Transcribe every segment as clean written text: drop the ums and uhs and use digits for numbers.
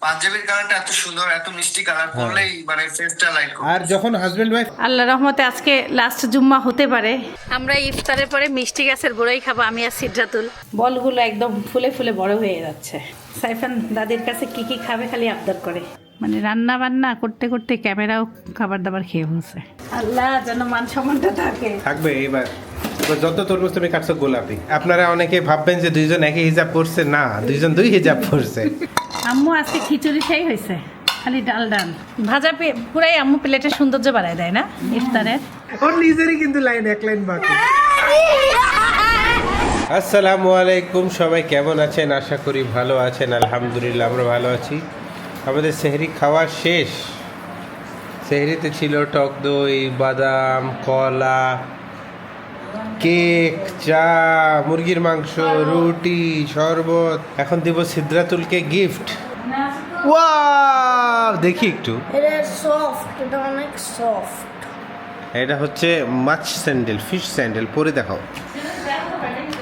পাঞ্জাবির কালারটা এত সুন্দর, এত মিষ্টি কালার, পরলেই মানে ফেসটা লাইট করে। আর যখন হাজবেন্ড ওয়াইফ আল্লাহ রহমতে আজকে লাস্ট জুম্মা হতে পারে, আমরা ইফতারের পরে মিষ্টি গাছের গোড়াই খাবো আমি আর সিদ্ধাতুল। বলগুলো একদম ফুলে ফুলে বড় হয়ে যাচ্ছে। সাইফান দাদির কাছে কি কি খাবে খালি আবদার করে, মানে রান্না বান্না করতে করতে ক্যামেরাও খাবার দাবার খেয়ে বলছে। আল্লাহ যেন মান সম্মানটা থাকে। থাকবে এবার। তো যত তরমুজ তুমি কাটছো গোলাপি। আপনারা অনেকে ভাববেন যে দুইজন একই হিজাব পরছে, না, দুইজন দুই হিজাব পরছে। আম্মু আজকে খিচুড়ি সেই হয়েছে, খালি ডাল ডাল ভাজা পুরাই আম্মু প্লেটের সৌন্দর্য বাড়ায় দেয় না ইফতারের। ওর নিজেরই কিন্তু লাইন এক লাইন বাকি। আসসালামু আলাইকুম, সবাই কেমন আছেন? আশা করি ভালো আছেন। আলহামদুলিল্লাহ আমরা ভালো আছি। আমাদের সেহরি খাওয়া শেষ। সেহরিতে ছিল টক দই, বাদাম, কলা, কেক, চা, মুরগির মাংস, রুটি, শরবত। এখন দিব সিদ্ধাতুলকে গিফট। ওয়াও, দেখি একটু। এটা সফট, এটা অনেক সফট। এটা হচ্ছে মাছ স্যান্ডেল, ফিশ স্যান্ডেল। পরে দেখাও,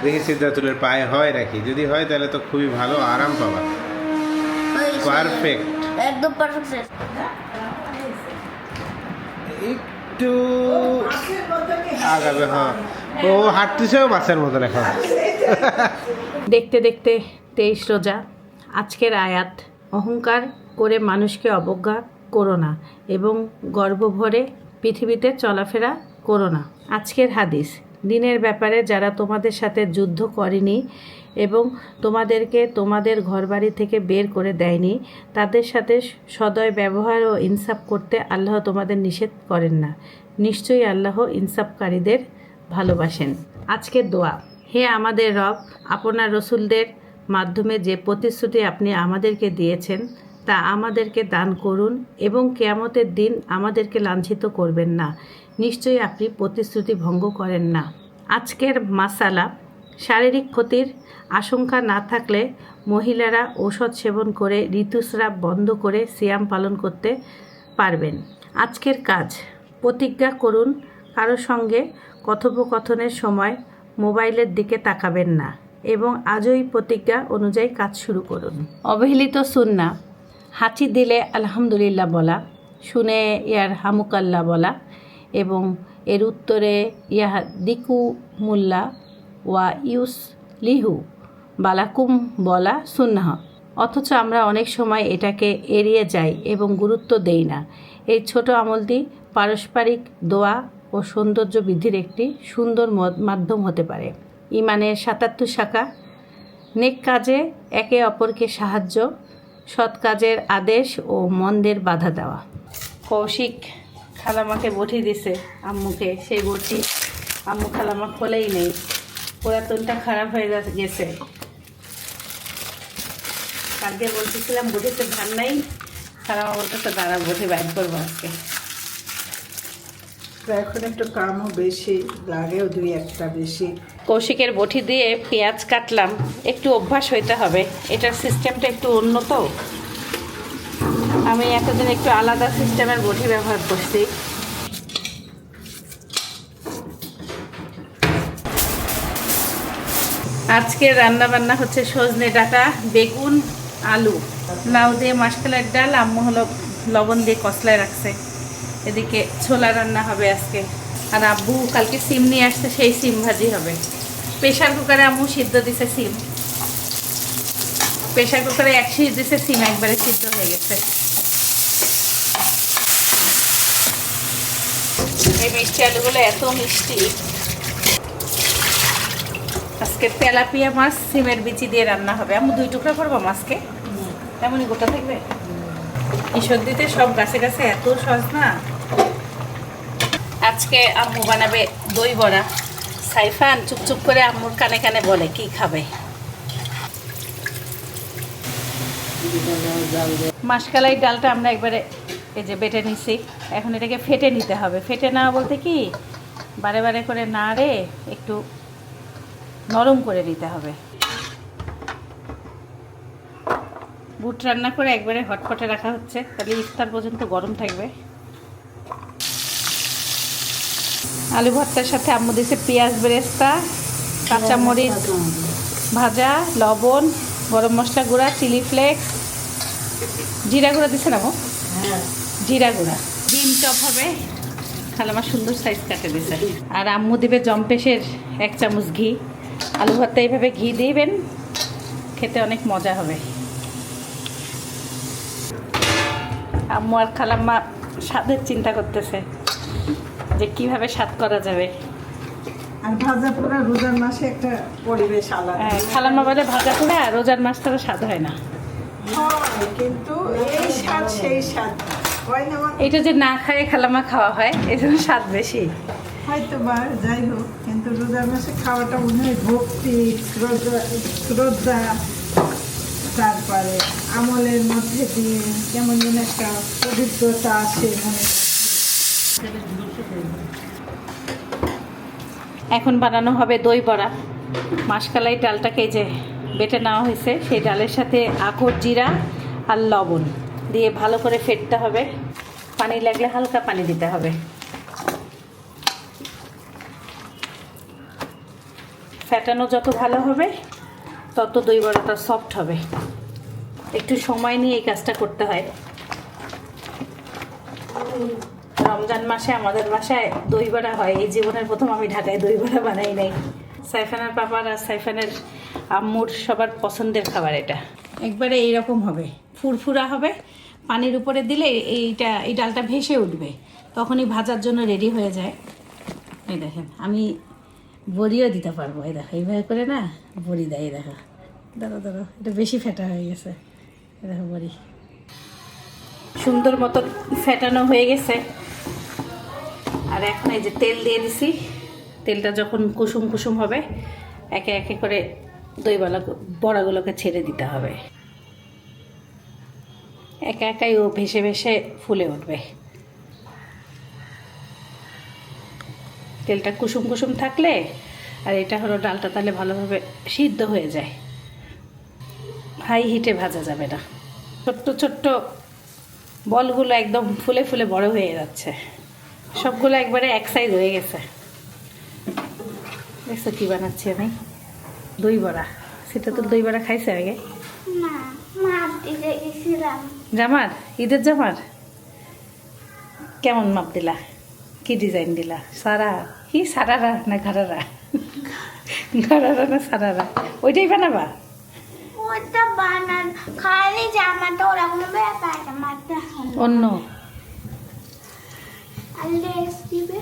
দেখি সিদ্ধাতুলের পায়ে হয় নাকি। যদি হয় তাহলে তো খুবই ভালো, আরাম পাবা। পারফেক্ট, একদম পারফেক্ট। একটু আগাবে। হ্যাঁ, ও হাঁটতেছেও মাছের মতন এখন। দেখতে দেখতে 23 রোজা। আজকের আয়াত, অহংকার করে মানুষকে অবজ্ঞা করো না এবং গর্ব ভরে পৃথিবীতে চলাফেরা করো না। আজকের হাদিস, দিনের ব্যাপারে যারা তোমাদের সাথে যুদ্ধ করেনি এবং তোমাদেরকে তোমাদের ঘরবাড়ি থেকে বের করে দেয়নি, তাদের সাথে সদয় ব্যবহার ও ইনসাফ করতে আল্লাহ তোমাদের নিষেধ করেন না। নিশ্চয়ই আল্লাহ ইনসাফকারীদের ভালোবাসেন। আজকের দোয়া, হে আমাদের রব, আপনার রসুলদের মাধ্যমে যে প্রতিশ্রুতি আপনি আমাদেরকে দিয়েছেন তা আমাদেরকে দান করুন এবং কিয়ামতের দিন আমাদেরকে লাঞ্ছিত করবেন না। নিশ্চয়ই আপনি প্রতিশ্রুতি ভঙ্গ করেন না। আজকের মাসালা, শারীরিক ক্ষতির আশঙ্কা না থাকলে মহিলারা ঔষধ সেবন করে ঋতুস্রাব বন্ধ করে সিয়াম পালন করতে পারবেন। আজকের কাজ, প্রতিজ্ঞা করুন কারো সঙ্গে কথোপকথনের সময় মোবাইলের দিকে তাকাবেন না এবং আজই প্রতিজ্ঞা অনুযায়ী কাজ শুরু করুন। অবহেলিত সুন্নাহ, হাঁচি দিলে আলহামদুলিল্লাহ বলা, শুনে ইয়ার হামুকাল্লা বলা এবং এর উত্তরে ইয়া দিকু মুল্লা ওয়া ইউস লিহু বালাকুম বলা সুন্নাহ। অথচ আমরা অনেক সময় এটাকে এড়িয়ে যাই এবং গুরুত্ব দেই না। এই ছোট আমলটি পারস্পরিক দোয়া ও সৌন্দর্য বৃদ্ধির একটি সুন্দর মাধ্যম হতে পারে। ইমানের 77 শাখা, নেক কাজে একে অপরকে সাহায্য, সৎ কাজের আদেশ ও মন্দের বাধা দেওয়া। কৌশিক খালামাকে বটি দিছে আম্মুকে, সেই বটি আম্মু খালামা খোলেই নেই, পুরাতনটা খারাপ হয়ে গেছে। কালকে বলতেছিলাম বটিতে ধান নাই, খালামা বলতেছে দাঁড়া বটি বাইর করবো আজকে। এখন একটু কামও বেশি লাগেও, দুই একটা বেশি। কৌশিকের বটি দিয়ে পেঁয়াজ কাটলাম, একটু অভ্যাস হইতে হবে, এটার সিস্টেমটা একটু উন্নত। আমি এতদিন একটু আলাদা সিস্টেমের বটি ব্যবহার করছি। আজকে রান্না বান্না হচ্ছে সজনে ডাঁটা, বেগুন, আলু, লাউ দিয়ে মাসকলাইয়ের ডাল, আম্মু হলো লবণ দিয়ে কসলায় রাখছে। এদিকে ছোলা রান্না হবে আজকে। আর আব্বু কালকে সিম নিয়ে আসছে, সেই সিম ভাজি হবে। প্রেশার কুকারে আম্মু সিদ্ধ দিছে সিম, প্রেশার কুকারে 1 সিটি দিছে, সিম একবারে সিদ্ধ হয়ে গেছে। এই মিষ্টি আলুগুলো এত মিষ্টি। আজকে তেলাপিয়া মাছ সিমের বিচি দিয়ে রান্না হবে। আম্মু 2 টুকরা করবো মাছকে, তেমনই গোটা থাকবে। ঈশ্বরদীতে সব গাছে গাছে এত সজনা। আজকে আম্মু বানাবে দই বড়া। সাইফান চুপচুপ করে আম্মুর কানে কানে বলে কি খাবে। মাসকলাই ডালটা আমরা একবারে এই যে বেটে নিছি, এখন এটাকে ফেটে নিতে হবে। ফেটে নেওয়া বলতে কি, বারে বারে করে নাড়ে একটু নরম করে নিতে হবে। বুট রান্না করে একবারে হটপটে রাখা হচ্ছে, তাহলে ইফতার পর্যন্ত গরম থাকবে। আলু ভর্তার সাথে আম্মু দিয়েছে পেঁয়াজ বেরেস্তা, কাঁচামরিচ ভাজা, লবণ, গরম মশলা গুঁড়া, চিলি ফ্লেক্স, জিরা গুঁড়া দিছে না গো? হ্যাঁ জিরা গুঁড়া। ডিম চপ হবে, খালামা সুন্দর সাইজ কাটে দিছে। আর আম্মু দিবে জম্পেশের 1 চামচ ঘি। আলু ভর্তা এইভাবে ঘি দিবেন, খেতে অনেক মজা হবে। আম্মু আর খালাম্মা স্বাদের চিন্তা করতেছে যে কিভাবে স্বাদ করা যাবে। আর ভাজা পোড়া রোজার মাসে একটা পরিবেশ আলাদা। খালাম্মা বলে ভাজা পোড়া রোজার মাছ ছাড়া স্বাদ হয় না। হয়, কিন্তু এই স্বাদ সেই স্বাদ হয় না। এটা যে না খায় খালাম্মা খাওয়া হয়, এই জন্য স্বাদ বেশি। হয়তো বা যাই হোক, কিন্তু রোজার মাসে খাওয়াটা মনে হয় ভক্তি, শ্রদ্ধা, তারপরে আমলের মধ্যে দিয়ে কেমন যেন একটা পবিত্রতা আসে মনে। এখন বানানো হবে দই বড়া। মাসকালাই ডালটাকে যে বেটে নেওয়া হয়েছে, সেই ডালের সাথে আখর, জিরা আর লবণ দিয়ে ভালো করে ফেটতে হবে। পানি লাগলে হালকা পানি দিতে হবে। ফেটানো যত ভালো হবে তত দই বড়াটা সফট হবে। একটু সময় নিয়ে এই কাজটা করতে হয়। রমজান মাসে আমাদের বাসায় দই বড়া হয়। এই জীবনের প্রথম আমি ঢাকায় দই বড়া বানাই নাই। সাইফানের পাপার আর সাইফানের আম্মুর সবার পছন্দের খাবার এটা। একবারে এইরকম হবে, ফুরফুরা হবে। পানির উপরে দিলে এই ডালটা ভেসে উঠবে, তখনই ভাজার জন্য রেডি হয়ে যায়। এই দেখেন, আমি বড়িও দিতে পারবো। এই দেখো এইভাবে করে না বড়ি দেয়। এই দেখো, দাঁড়ো এটা বেশি ফেটা হয়ে গেছে। এই দেখো বড়ি সুন্দর মতো ফেটানো হয়ে গেছে। আর এখন এই যে তেল দিয়ে দিছি। তেলটা যখন কুসুম কুসুম হবে, একে একে করে দই বড়াগুলোকে ছেড়ে দিতে হবে। একা একাই ও ভেসে ভেসে ফুলে উঠবে। তেলটা কুসুম কুসুম থাকলে, আর এটা হলো ডালটা, তাহলে ভালোভাবে সিদ্ধ হয়ে যায়। হাই হিটে ভাজা যাবে না। ছোট্ট ছোট্ট বলগুলো একদম ফুলে ফুলে বড় হয়ে যাচ্ছে। সবগুলো একবারে এক সাইজ হয়ে গেছে। দেখছো কি বানাচ্ছি আমি? দই বড়া। সেটা তো দই বড়া খাইছে আগে? না, মাপ দিতে গেছিলাম। জামার, ঈদের জামার কেমন মাপ দিলা? কি ডিজাইন দিলা? সারা কি সারারা না ঘাড়ারা? ঘাড়ারা না সারারা? ওইটাই বানাবা? ওটা বানান খালি জামাটা ওরা কোনো ব্যাপার জামাটা অন্য আর লেস দিবে।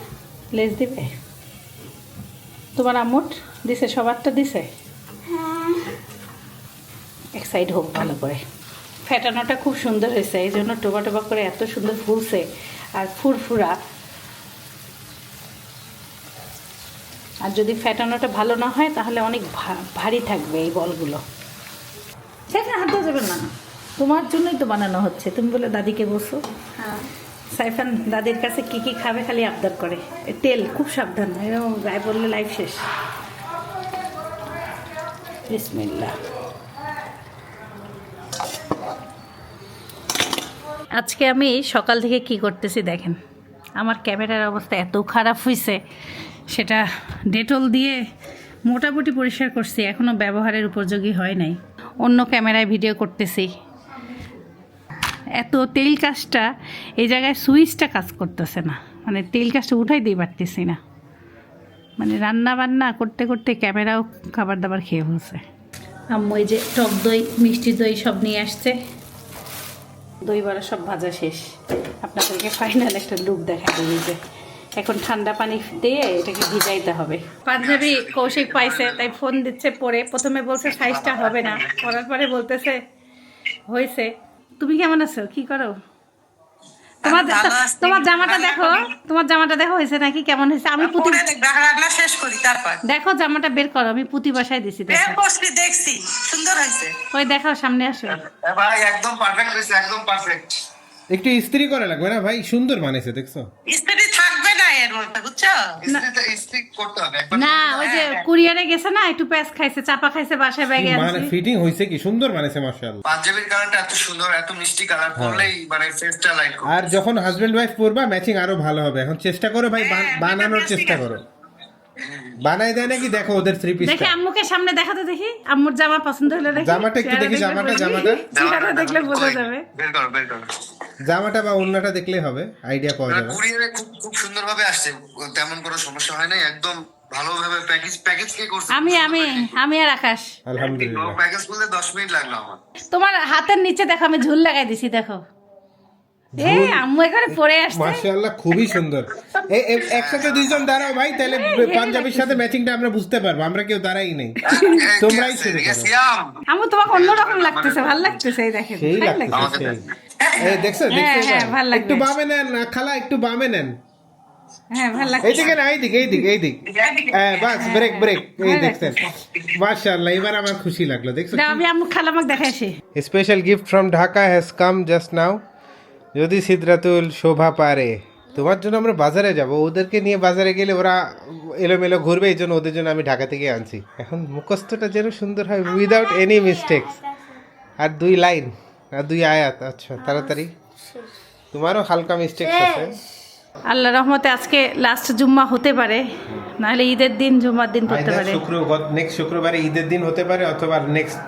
লেস দিবে? তোমার আম্মুট দিছে, সবারটা দিছে? হ্যাঁ, এক সাইড হোক ভালো করে। ফেটানোটা খুব সুন্দর হয়েছে, এই জন্য টোবা টোবা করে এত সুন্দর ফুলছে আর ফুরফুরা। আর যদি ফেটানোটা ভালো না হয় তাহলে অনেক ভারী থাকবে এই বলগুলো। সেখানে হাত দেওয়া যাবে না, তোমার জন্যই তো বানানো হচ্ছে। তুমি বলে দাদিকে বসো। হ্যাঁ, সাইফান দাদির কাছে কি কি খাবে খালি আবদার করে। তেল খুব সাবধান, এরকম গায়ে পড়লে লাইফ শেষ। বিসমিল্লাহ। আজকে আমি সকাল থেকে কি করতেছি দেখেন। আমার ক্যামেরার অবস্থা এত খারাপ হয়েছে, সেটা ডেটল দিয়ে মোটামুটি পরিষ্কার করছি, এখনও ব্যবহারের উপযোগী হয় নাই। অন্য ক্যামেরায় ভিডিও করতেছি, এত তেল কাজটা এই জায়গায় সুইচটা কাজ করতেছে না, মানে তেল কাজটা উঠাই দিয়ে পারতেছি না। মানে রান্না বান্না করতে করতে ক্যামেরাও খাবার দাবার খেয়ে ফেলছে। আম্মু এই যে টক দই, মিষ্টি দই সব নিয়ে আসছে। দই বড়া সব ভাজা শেষ। আপনাদেরকে ফাইনাল একটা লুক দেখা দিই। যে এখন ঠান্ডা পানি দিয়ে এটাকে ভিজাইতে হবে। পাঞ্জাবি কৌশিক পাইছে, তাই ফোন দিচ্ছে পরে। প্রথমে বলছে সাইজটা হবে না, করার পরে বলতেছে হয়েছে। তুমি কেমন আছো, কি করো? তোমার জামাটা দেখো, তোমার জামাটা দেখো হয়েছে নাকি, কেমন হয়েছে? আমি পুঁতি শেষ করি, তারপর দেখো জামাটা বের করো, আমি পুঁতি বাসায় দিছি। দেখো দেখছি সুন্দর হয়েছে। ওই দেখাও, সামনে আসো। ভাই একদম পারফেক্ট হয়েছে, একদম পারফেক্ট। একটু ইস্ত্রি করা লাগবে না ভাই? সুন্দর বানাইছে, দেখছো? স্ত্রী থাকবে না এর মধ্যে, বুঝছো? ইস্ত্রি করতে হবে একবার। না, ওই যে কুরিয়ারে গেছে না, একটু প্যাঁচ খাইছে, চাপা খাইছে, বাসায় ব্যাগে মানে আনছি। ফিটিং হইছে কি সুন্দর বানাইছে মাশাআল্লাহ। পাঞ্জাবির কালারটা এত সুন্দর, এত মিষ্টি কালার, পরলেই মানে ফেসটা লাইট করে। আর যখন হাজবেন্ড ওয়াইফ পরবা ম্যাচিং আরো ভালো হবে। এখন চেষ্টা করো ভাই, বানানোর চেষ্টা করো। বানাই দেয় নাকি দেখো ওদের থ্রি পিস দেখি আম্মুকে সামনে দেখাতে দেখি আম্মুর জামা পছন্দ হলো নাকি জামাটা একটু দেখি, জামাটা চেহারা দেখলে বোঝা যাবে। বের করো বের করো। জামাটা বা ওড়নাটা দেখলেই হবে, আইডিয়া পাওয়া যাবে। কুরিয়ারে খুব খুব সুন্দরভাবে আসছে, তেমন কোনো সমস্যা হয় নাই, একদম ভালোভাবে প্যাকেজ কে করছে। আমি আর আকাশ আলহামদুলিল্লাহ। প্যাকেজ খুলতে 10 মিনিট লাগলো আমার। তোমার হাতের নিচে দেখো আমি ঝুল লাগাই দিছি দেখো। এই আম্মু এখানে পরে আসছে। মাশাআল্লাহ খুবই সুন্দর। একসাথে দুইজন দাঁড়াও ভাই, তাহলে পাঞ্জাবির সাথে ম্যাচিংটা আমরা বুঝতে পারবো, আমরা কেউ দাঁড়াই নেই, তোমরাই শুরু করো। আম্মু তোমাকে অন্যরকম লাগতেছে, ভালো লাগতেছে, এই দেখেন সেই ভালো লাগতেছে লাগতেছে। সেই। এই দেখছো হ্যাঁ, ভালো লাগবে। একটু বামে নেন খালা, একটু বামে নেন। হ্যাঁ ভালো লাগছে। এইদিকে না, এইদিকে। হ্যাঁ বাস, ব্রেক এই দেখছেন। মাশাআল্লাহ, এবার আমার খুশি লাগলো, দেখছো। দাও আমি আম্মু খালামাকে দেখাইছি। Special gift from Dhaka has come just now. যদি সিদরাতুল শোভা পারে, তোমার জন্য আমরা বাজারে যাব, ওদেরকে নিয়ে বাজারে গেলে ওরা এলোমেলো ঘুরবে, এই জন্য ওদের জন্য আমি ঢাকা থেকে আনছি। এখন মুখস্থটা যেন সুন্দর হয়, উইদাউট এনি মিস্টেক্স। আর 2 লাইন আর 2 আয়াত। আচ্ছা তাড়াতাড়ি, তোমারও হালকা মিস্টেক্স আছে। আল্লাহ রহমতে আজকে লাস্ট জুম্মা হতে পারে, নাহলে ঈদের দিন জুম্মার দিন পড়তে পারে। নেক্সট শুক্রবারে ঈদের দিন হতে পারে, অথবা নেক্সট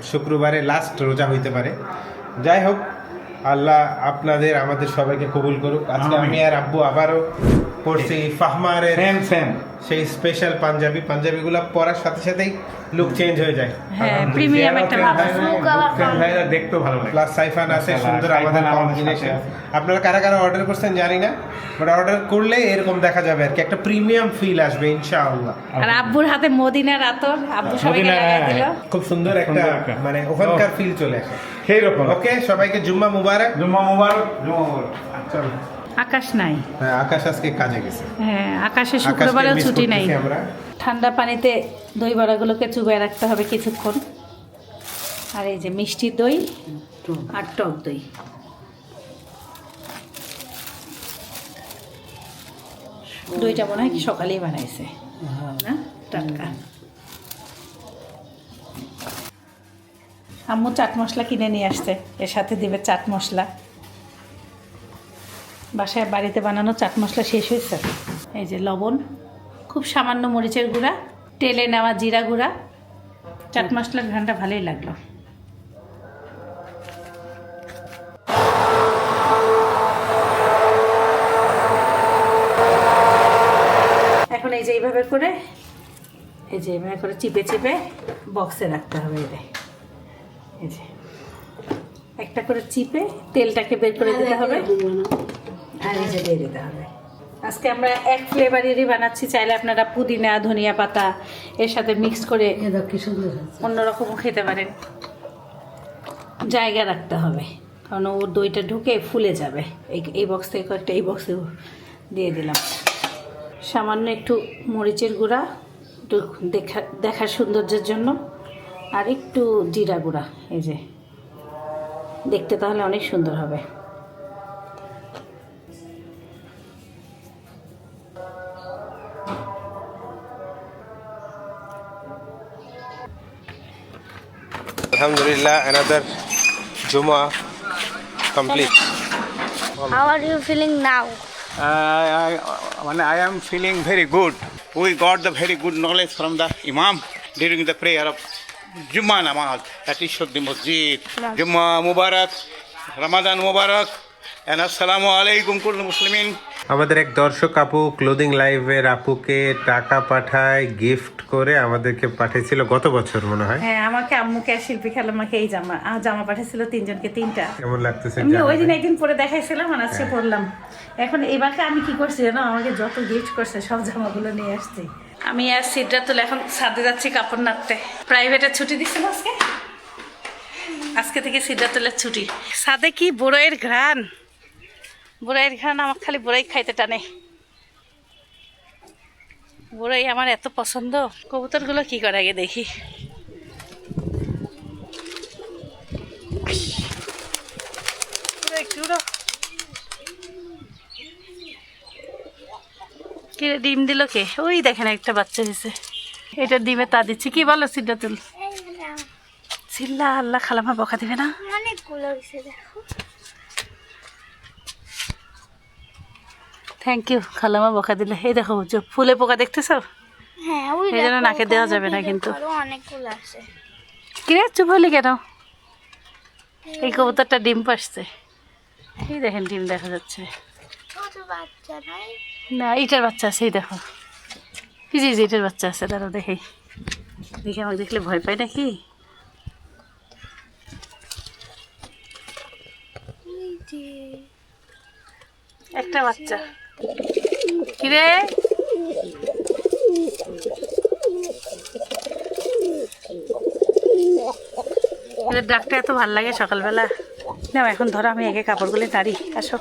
শুক্রবারে লাস্ট রোজা হইতে পারে। যাই হোক, আল্লাহ আপনাদের আমাদের সবাইকে কবুল করুক। আজকে আমি আর আব্বু আবারও পড়ছি ফাহমারের সেই স্পেশাল পাঞ্জাবিগুলো পরার সাথে সাথেই লুক চেঞ্জ হয়ে যায়। হ্যাঁ, প্রিমিয়াম একটা ভাব আছে। দেখতেও ভালো লাগে। প্লাস সাইফান আছে সুন্দর আমাদের কম্বিনেশন। আপনারা কারা কারা অর্ডার করছেন জানি না, বাট অর্ডার করলে এরকম দেখা যাবে আর কি, একটা প্রিমিয়াম ফিল আসবে ইনশাআল্লাহ। আর আব্বুর হাতে মদিনার আতর, আব্বু সবাইকে লাগাই দিল। খুব সুন্দর একটা মানে ওখানকার ফিল চলে আসে সেই রকম। ওকে, সবাইকে জুম্মা মুবারক। জুম্মা মুবারক। চলো। আকাশ নাই। হ্যাঁ, আকাশ আজকে কাজে গেছে। হ্যাঁ, আকাশে শুক্রবারেও আকাশকে miss ছুটি নাই। করতেছি আমরা। ঠান্ডা পানিতে দই বড়াগুলোকে চুবাই রাখতে হবে কিছুক্ষণ। আর এই যে মিষ্টি দই আর টক দই। দইটা মনে হয় কি সকালেই বানাইছে না, টাটকা। আম্মু চাট মশলা কিনে নিয়ে আসছে, এর সাথে দিবে চাট মশলা। বাসায় বাড়িতে বানানো চাট মশলা শেষ হয়েছে। এই যে লবণ, খুব সামান্য মরিচের গুঁড়া, তেলে নেওয়া জিরা গুঁড়া। চাট মশলার ঘ্রাণটা ভালোই লাগলো। এখন এই যে এইভাবে করে চিপে চিপে বক্সে রাখতে হবে। এই যে একটা করে চিপে তেলটাকে বের করে দিতে হবে, আর এই যে দিয়ে দিতে হবে। আজকে আমরা এক ফ্লেভারেরই বানাচ্ছি, চাইলে আপনারা পুদিনা ধনিয়া পাতা এর সাথে মিক্স করে অন্যরকমও খেতে পারেন। জায়গা রাখতে হবে, কারণ ও দইটা ঢুকে ফুলে যাবে। এই বক্স থেকে কয়েকটা এই বক্সে দিয়ে দিলাম। সামান্য একটু মরিচের গুঁড়া, একটু দেখার সৌন্দর্যের জন্য, আর একটু জিরা গুঁড়া। এই যে দেখতে তাহলে অনেক সুন্দর হবে। Alhamdulillah, another Juma complete. How are you feeling now? I am feeling very good. We got the very good knowledge from the Imam during the prayer of Jummah Namaz at Ishwaddi Masjid. Jummah Mubarak, Ramadan Mubarak, and Assalamu alaikum kullu Muslimin. আমাদের এক দর্শক আপু clothing লাইভের আপুকে টাকা পাঠায় gift করে আমাদেরকে পাঠিয়েছিল গত বছর মনে হয়। হ্যাঁ, আমাকে আম্মুকে আর শিল্পী খালামাকে এই জামা পাঠিয়েছিল, 3 জনকে 3টা। কেমন লাগতেছে? এমনি ওই দিন একদিন পরে দেখাইছিলাম, আর আজকে পরলাম। এখন এবারকে আমি কি করছি জানো, আমাকে যত গিফট করছে সব জামাগুলো নিয়ে আসছি। আমি আর সিদ্ধাতুল এখন ছাদে যাচ্ছি কাপড় নাড়তে। প্রাইভেটের ছুটি দিচ্ছিল আজকে থেকে সিদ্ধাতুলের ছুটি। ছাদে কি বড়ইয়ের ঘ্রাণ, বড়ইয়ের ঘ্রাণ আমার খালি বড়ই খাইতে টানে। বড়ই আমার এত পছন্দ। কবুতরগুলো কি করে আগে দেখি। কি ডিম দিল কে? ওই দেখেন একটা বাচ্চা হয়েছে, এটা ডিমে তা দিচ্ছি। কি বলো সিদ্ধাতুল? চিল্লা আল্লাহ, খালামা বকা দিবে না? অনেকগুলো হয়েছে দেখো। থ্যাংক ইউ, খালামা বকা দিলে। এই দেখো ফুলে পোকা দেখতেছ, হ্যাঁ ওই এই জন্য দেখো, নাকে দেওয়া ওখানে যাবে না ভিডিও কিন্তু। করো, অনেকগুলো আছে। কিরে চুপ হলি কেন? এই কবুতরটা ডিম পাড়ছে, এই দেখেন ডিম দেখা যাচ্ছে। ছোট বাচ্চা নাই? না ইটার বাচ্চা আছে, এই দেখো এই যে ইটার বাচ্চা আছে, দাঁড়াও দেখি। দেখে আমাকে দেখলে ভয় পায় নাকি? এই যে একটা বাচ্চা। কিরে এদের ডাকটা এত ভাল লাগে সকালবেলা। নাও এখন ধরো, আমি একে কাপড়গুলো নাড়ি। আসো,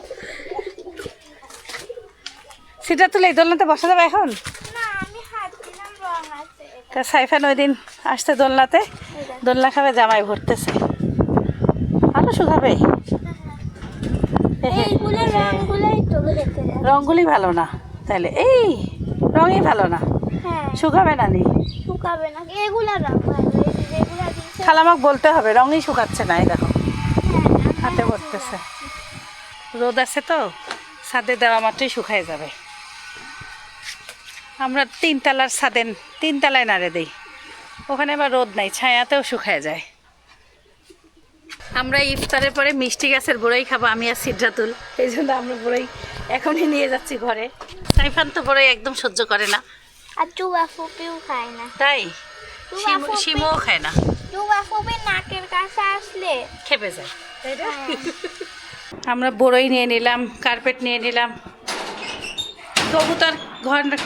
সেটা তুলে এই দোলনাতে বসা যাবে এখন। না, আমি হাত দিলাম, রং আছে। তা সাইফান ওই দিন আসতে দোলনাতে, দোলনা খাবে, জামাই ভরতেছে, ভালো শুকাবে। এইগুলো রংগুলোই তো দেখতে যাবে। রঙগুলি ভালো না, তাহলে এই রঙই ভালো না, হ্যাঁ, শুকাবে না নি। শুকাবে না, এগুলা রং ভালো, এই যে যেগুলা দিচ্ছে। খালামাক বলতে হবে, রঙই শুকাচ্ছে না, এই দেখো হাতে ভরতেছে। রোদ আছে তো, ছাদে দেওয়া মাত্রই শুকায় যাবে। আমরা তিনতলার ছাদে, তিনতলায় নাড়ে দিই, ওখানে আবার রোদ নাই, ছায়াতেও শুকায় যায়। আমরা ইফতারের পরে মিষ্টি গাছের বড়ই খাবো, আমি আর সিদ্ধাতুল, এই জন্য আমরা বড়ই এখনই নিয়ে যাচ্ছি ঘরে। সাইফান তো বড়ই একদম সহ্য করে না, আর চুবা ফুপিও খায় না। তাই চুবা ফুপি- শিমও খায় না, চুবা ফুপি নাকের কাছে আসলে খেপে যায়। আমরা বড়ই নিয়ে নিলাম, কার্পেট নিয়ে নিলাম।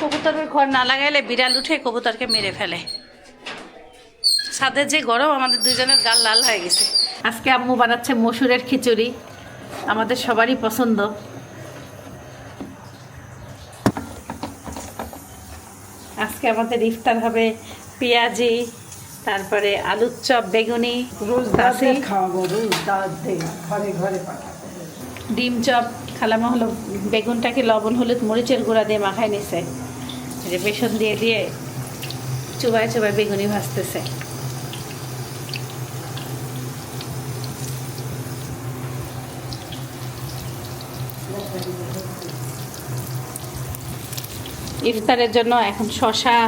কবুতরের ঘর না লাগাইলে বিড়াল উঠে কবুতরকে মেরে ফেলে। ছাদের যে গরম, আমাদের দুজনের গাল লাল হয়ে গেছে। আজকে আম্মু বানাচ্ছে মসুরের খিচুড়ি, আমাদের সবারই পছন্দ। আজকে আমাদের ইফতার হবে পেঁয়াজি, তারপরে আলুর চপ, বেগুনি, রোজ তাসি, দাঁতের খাওয়াবো, রোজ দাঁত দিয়ে ঘরে ঘরে পাঠাবো। ডিম চপ। খালামা হলো বেগুনটাকে লবণ হলুদ মরিচের গুঁড়া দিয়ে মাখায় নিছে, এই যে বেসন দিয়ে দিয়ে চুবায় চুবায় বেগুনি ভাজতেছে। ইফতারের জন্য এখন শসা,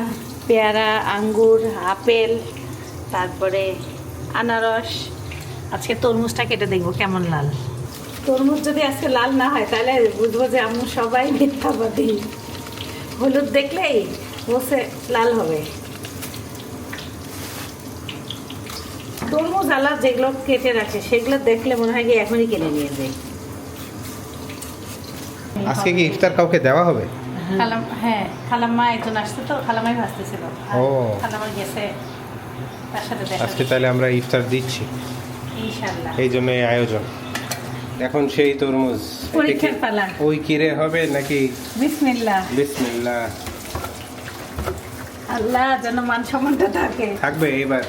পেয়ারা, আঙ্গুর, আপেল, তারপরে আনারস। আজকে তরমুজটা কেটে দেখবো কেমন লাল। তরমুজ যদি আজকে লাল না হয় তাহলে বুঝবো যে আম্মু সবাই মিথ্যাবাদী। হলুদ দেখলেই বসে লাল হবে। তরমুজ আলা যেগুলো কেটে রাখে সেগুলো দেখলে মনে হয় কি এখনই কিনে নিয়ে যাই। আজকে কি ইফতার কাউকে দেওয়া হবে? হ্যাঁ, খালাম্মা একজন আসছে তো, খালাম্মাই ভাজতেছিল। আর ও। খালাম্মা গেছে, তার সাথে দেখা আজকে তাহলে আমরা ইফতার দিচ্ছি, ইনশাআল্লাহ। এই জন্য এই আয়োজন। এখন সেই তরমুজ পরীক্ষার পালা। ওই কিরে হবে নাকি? বিসমিল্লাহ। বিসমিল্লাহ। আল্লাহ যেন মান সম্মানটা থাকে। থাকবে এবার।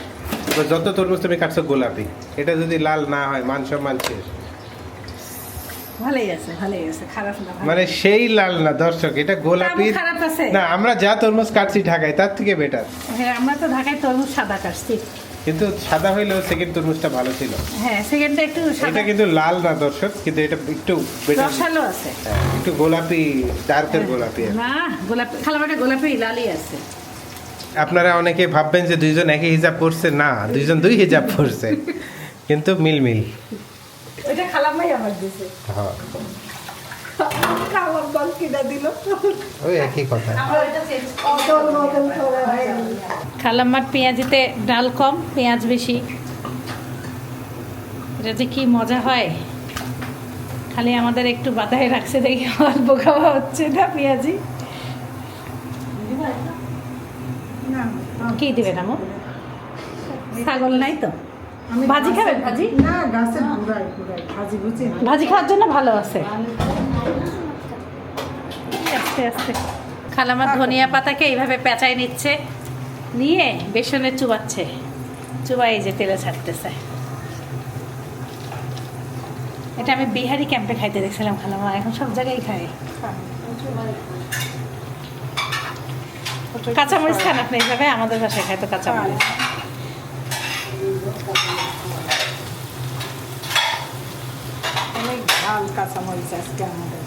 এবার যত তরমুজ তুমি কাটছো গোলাপি, এটা যদি লাল না হয় মান সম্মান শেষ। ভালোই আছে, ভালোই আছে, খারাপ না। ভালো। মানে সেই লাল না দর্শক, এটা গোলাপি তা খারাপ আছে? না। আমরা যা তরমুজ কাটছি ঢাকায় তার থেকে বেটার। হ্যাঁ, আমরা তো ঢাকায় তরমুজ সাদা কাটছি। কিন্তু সাদা হইলেও সেকেন্ড তরমুজটা ভালো ছিল। হ্যাঁ, সেকেন্ডটা একটু সাদা, এটা কিন্তু লাল না দর্শক, কিন্তু এটা একটু বেটার, রসালো আছে। একটু গোলাপি, ডার্কের গোলাপি। না, গোলাপি খালামাটা গোলাপি লালই আছে। আপনারা অনেকে ভাববেন যে দুইজন একই হিজাব পরছে, না, দুইজন দুই হিজাব পরছে, কিন্তু মিল মিল। ওইটা খালামাই আমার দিছে, হ্যাঁ, খাওয়ার বল কিনা দিল, ওই একই কথা। অদল বদল করে হয়ে গেল। খালাম্মার পেঁয়াজিতে ডাল কম, পেঁয়াজ বেশি। এটা যে কি মজা হয়, খালি আমাদের একটু বাতায় রাখছে দেখে অল্প খাওয়া হচ্ছে না পেঁয়াজি। না, কি দিবেন আমু? ছাগল নাই তো? ভাজি খাবেন? ভাজি না, গাছের গুড়াই গুড়াই ভাজি ভুজি না। ভাজি খাওয়ার জন্য ভালো আছে। আস্তে আস্তে খালামার ধনিয়া পাতাকে এইভাবে পেঁচাই নিচ্ছে, নিয়ে বেসনে চুবাচ্ছে, চুবাই এই যে তেলে ছাড়তেছে। এটা আমি বিহারি ক্যাম্পে খাইতে দেখছিলাম খালামা, এখন সব জায়গায় খায়। কাঁচামরিচ খান আপনি এইভাবে? আমাদের বাসায় খায় তো কাঁচামরিচ। অনেক ঝাল কাঁচামরিচ আজকে আমাদের।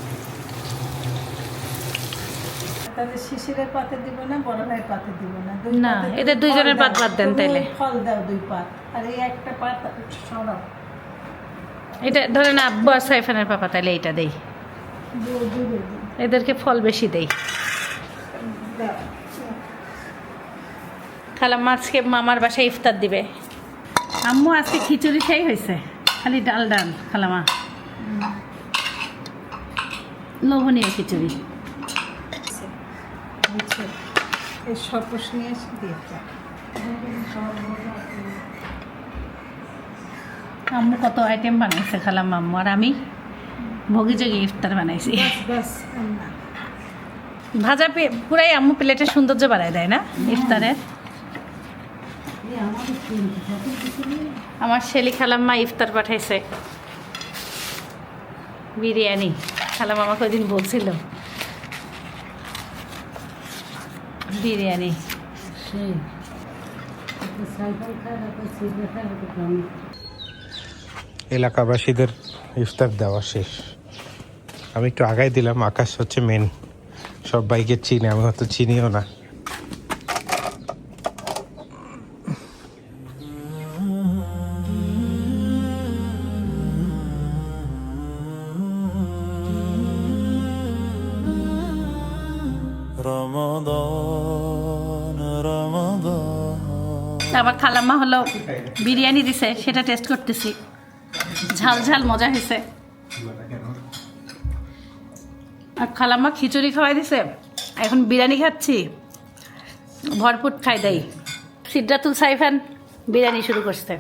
তাহলে শিশিরের পাতে দিব না বড় ভাইয়ের পাতে দিব না না, পাতে এদের তুমি দুইজনের ফল পাত দাও। বাদ দেন তুমি তাইলে। ফল দাও 2 পাত আর এই একটা পাত সরাও এটা ধরেন আব্বু আর সাইফানের পাপা, তাহলে এইটা দেই। দূরে এদেরকে ফল বেশি দেই। দাও খালাম্মা আজকে মামার বাসায় ইফতার দিবে। আম্মু আজকে খিচুড়ি খাই হয়েছে, খালি ডাল ডাল। খালামা লোভনীয় খিচুড়ি। বুঝছো এই সর্পস নিয়ে এসে দিয়ে দাও। আম্মু কত আইটেম বানাইছে খালাম্মা, আম্মু আর আমি ভোগিযোগে ইফতার বানাইছি। বাস না ভাজা পুরাই আম্মু প্লেটের সৌন্দর্য বাড়ায় দেয় না ইফতারের। আমার শেলি খালাম্মা ইফতার পাঠাইছে বিরিয়ানি। খালাম্মা আমাকে ওই দিন বলছিল বিরিয়ানি। এলাকাবাসীদের ইফতার দেওয়া শেষ। আমি একটু আগাই দিলাম, আকাশ হচ্ছে মেন, সব বাইকে চিনি, আমি হয়তো চিনিও না। আবার খালাম্মা হলো বিরিয়ানি দিছে, সেটা টেস্ট করতেছি, ঝাল ঝাল মজা হয়েছে। আর খালাম্মা খিচুড়ি খাওয়াই দিছে, এখন বিরিয়ানি খাচ্ছি, ভরপুর খাই দেয়। সিদ্ধাতুল সাইফান বিরিয়ানি শুরু করছে।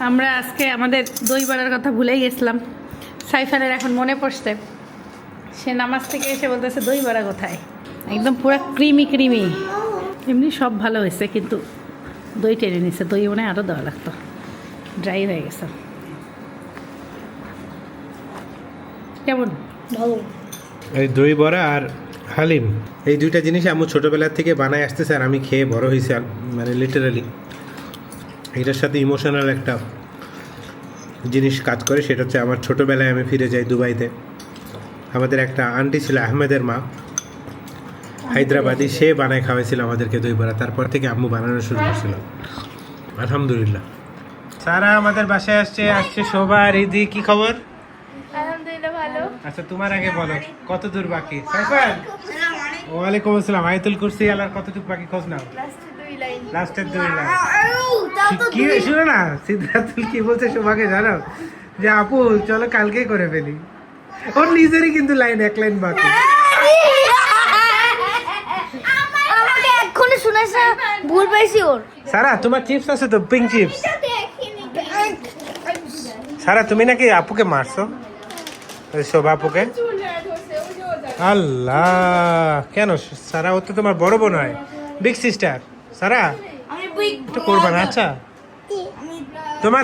আমরা আজকে আমাদের দই বড়ার কথা ভুলেই গেছিলাম। সাইফানের এখন মনে পড়ছে, সে নামাজ থেকে এসে বলতেছে দই বড়া কোথায়। একদম পুরো ক্রিমি ক্রিমি। এমনি সব ভালো হয়েছে, কিন্তু দই টেনে নিচ্ছে, দই মনে হয় আরও দেওয়া লাগতো, ড্রাই হয়ে গেছে। কেমন? এই দই বড়া আর হালিম, এই দুইটা জিনিস আমি ছোটোবেলার থেকে বানায় আসতেছে আর আমি খেয়ে বড় হয়েছি, মানে লিটারালি এটার সাথে ইমোশনাল একটা জিনিস কাজ করে। সেটা হচ্ছে আমার ছোটোবেলায় আমি ফিরে যাই দুবাইতে। আমাদের একটা আন্টি ছিল, আহমেদের মা, হায়দ্রাবাদি, সে বানায় খাওয়াইছিল আমাদেরকে দই বড়া। তারপর থেকে আম্মু বানানো শুরু করছিল, আলহামদুলিল্লাহ। সারা আমাদের বাসায় আসছে শোভা আর ইদি। কি খবর? আলহামদুলিল্লাহ ভালো। আচ্ছা তোমার আগে বলো কত দূর বাকি? সাইফান, ওয়ালাইকুম আসসালাম। আয়াতুল কুরসি আলার কতটুকু বাকি খোঁজ নাও। লাস্টের 2 লাইন। কি শুনো না, সিদ্ধাতুল কি বলছে শোভাকে জানো? যে আপু চলো কালকেই করে ফেলি। ওর নিজেরই কিন্তু লাইন 1 লাইন বাকি। আমাকে এক্ষুনি শুনেছে, ভুল পাইছি ওর। সারা তোমার চিপস আছে তো, পিঙ্ক চিপস। সারা তুমি নাকি আপুকে মারছো, ওই শোভা আপুকে? আল্লাহ, কেন সারা? ও তো তোমার বড় বোন হয়, বিগ সিস্টার। সারা একটু করবা না? আচ্ছা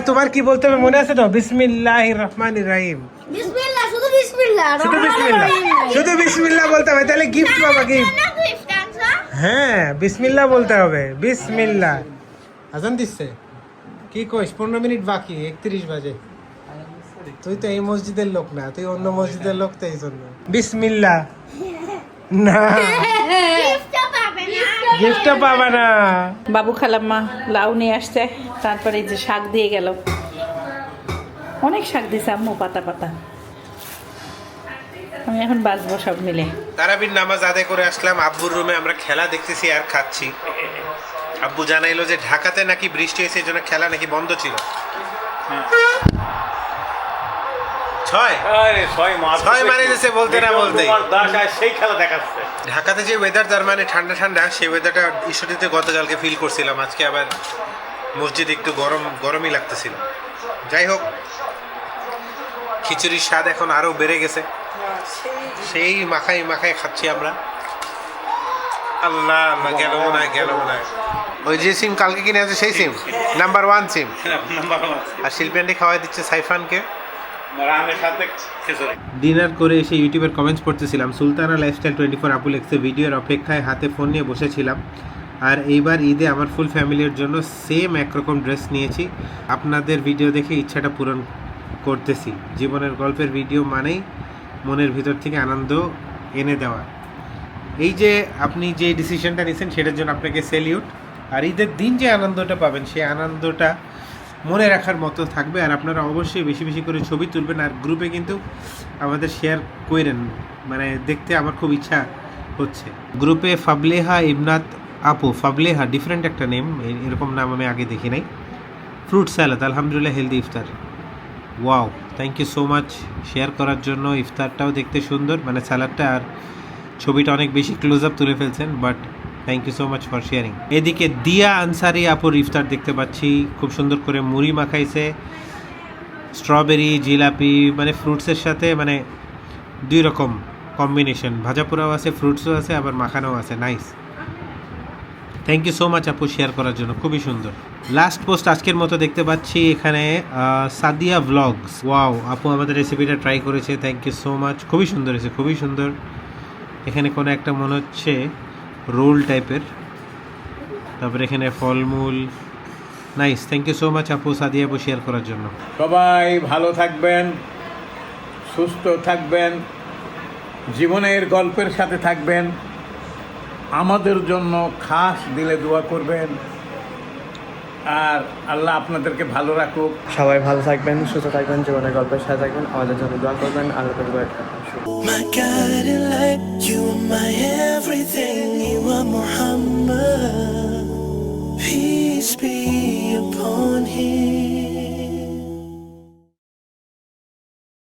তোমার কি বলতে হবে মনে আছে তো? বিসমিল্লাহির রহমানির রহিম। বিসমিল্লাহ, শুধু বিসমিল্লাহ। শুধু বিসমিল্লাহ, শুধু বিসমিল্লাহ বলতে হবে, তাহলে গিফট পাবা। গিফট, হ্যাঁ বিসমিল্লাহ বলতে হবে। বিসমিল্লাহ। আজান দিচ্ছে, কি কইস? 15 মিনিট বাকি, 31 বাজে। তুই তো এই মসজিদের লোক না, তুই অন্য মসজিদের লোক, তো এই জন্য বিসমিল্লাহ না, গিফটটা পাবা না। বাবু খালাম্মা লাউ নিয়ে আসছে, তারপরে এই যে শাক দিয়ে গেল, অনেক শাক দিয়েছে আম্মু, পাতা পাতা। আমি এখন বাজবো সব মিলে। তারাবির নামাজ আদায় করে আসলাম, আব্বুর রুমে আমরা খেলা দেখতেছি আর খাচ্ছি। আব্বু জানাইলো যে ঢাকাতে নাকি বৃষ্টি হয়েছে, এই জন্য খেলা নাকি বন্ধ ছিল। 6 মানে দিয়েছে বলতে না বলতে। সেই খেলা দেখাচ্ছে। ঢাকাতে যে ওয়েদার, তার মানে ঠান্ডা ঠান্ডা, সেই ওয়েদারটা ঈশ্বরদীতে গতকালকে ফিল করছিলাম। আজকে আবার মসজিদ একটু গরমই লাগতেছিল। যাই হোক, খিচুড়ির স্বাদ এখন আরও বেড়ে গেছে, সেই মাখাই মাখাই খাচ্ছি আমরা। আল্লাহ আল্লাহ, গেল মনে হয়। ওই যে সিম কালকে কিনে আছে সেই সিম, নাম্বার 1 সিম। আর শিল্পী খাওয়াই দিচ্ছে সাইফানকে। ডিনার করে এসে ইউটিউবের কমেন্টস পড়তেছিলাম। সুলতানা লাইফস্টাইল 24 আপু লিখছে, ভিডিওর অপেক্ষায় হাতে ফোন নিয়ে বসেছিলাম। আর এইবার ঈদে আমার ফুল ফ্যামিলির জন্য সেম একরকম ড্রেস নিয়েছি। আপনাদের ভিডিও দেখে ইচ্ছাটা পূরণ করতেছি। জীবনের গল্পের ভিডিও মানেই মনের ভিতর থেকে আনন্দ এনে দেওয়া। এই যে আপনি যে ডিসিশনটা নিয়েছেন সেটার জন্য আপনাকে সেলিউট। আর ঈদের দিন যে আনন্দটা পাবেন সেই আনন্দটা মনে রাখার মতো থাকবে। আর আপনারা অবশ্যই বেশি বেশি করে ছবি তুলবেন আর গ্রুপে কিন্তু আমাদের শেয়ার করেন, মানে দেখতে আমার খুব ইচ্ছা হচ্ছে। গ্রুপে ফাবলেহা ইমনাত আপু, ফাবলেহা ডিফারেন্ট একটা নেম, এরকম নাম আমি আগে দেখি নাই। ফ্রুট স্যালাদ, আলহামদুলিল্লাহ হেলদি ইফতার। Wow, thank you so much share করার জন্য। ইফতারটাও দেখতে সুন্দর, মানে স্যালাডটা আর ছবিটা অনেক বেশি ক্লোজ আপ তুলে ফেলছেন, but thank you so much for sharing. এদিকে দিয়া আনসারি আপুর ইফতার দেখতে পাচ্ছি, খুব সুন্দর করে মুড়ি মাখাইছে, স্ট্রবেরি, জিলাপি, মানে ফ্রুটসের সাথে মানে দুই রকম কম্বিনেশন, ভাজা পোড়াও আছে, ফ্রুটসও আছে, আবার মাখানোও আছে। Nice, thank you so much আপু শেয়ার করার জন্য, খুবই সুন্দর। লাস্ট পোস্ট আজকের মতো দেখতে পাচ্ছি এখানে সাদিয়া ব্লগস। ওয়াও, আপু আমাদের রেসিপিটা ট্রাই করেছে, থ্যাংক ইউ সো মাচ, খুবই সুন্দর হয়েছে, খুবই সুন্দর। এখানে কোনো একটা মনে হচ্ছে রোল টাইপের, তারপরে এখানে ফলমূল। Nice, thank you so much আপু, সাদিয়া আপু শেয়ার করার জন্য। সবাই ভালো থাকবেন, সুস্থ থাকবেন, জীবনের গল্পের সাথে থাকবেন, আমাদের জন্য খাস দিলে দোয়া করবেন, আর আল্লাহ আপনাদেরকে ভালো রাখুক। সবাই ভালো থাকবেন, সুস্থ থাকবেন, জীবনের গল্পের সাথে থাকবেন, আমাদের জন্য দোয়া করবেন। আল্লাহ My guiding light, you are my everything, you are Muhammad. Peace be upon him.